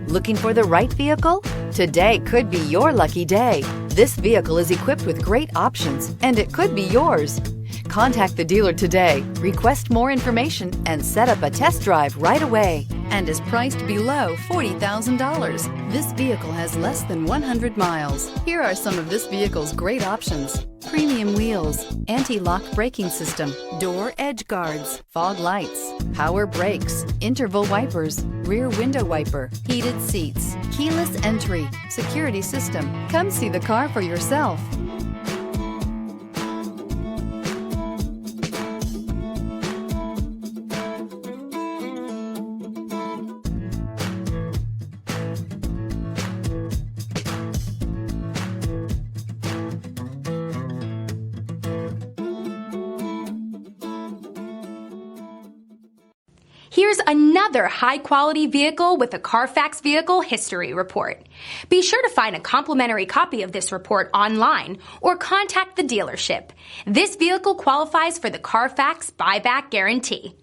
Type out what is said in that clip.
Looking for the right vehicle? Today could be your lucky day. This vehicle is equipped with great options, and it could be yours. Contact the dealer today, request more information, and set up a test drive right away, and is priced below $40,000. This vehicle has less than 100 miles. Here are some of this vehicle's great options: premium wheels, anti-lock braking system, door edge guards, fog lights, power brakes, interval wipers, rear window wiper, heated seats, keyless entry, security system. Come see the car for yourself. Here's another high-quality vehicle with a Carfax Vehicle History Report. Be sure to find a complimentary copy of this report online or contact the dealership. This vehicle qualifies for the Carfax Buyback Guarantee.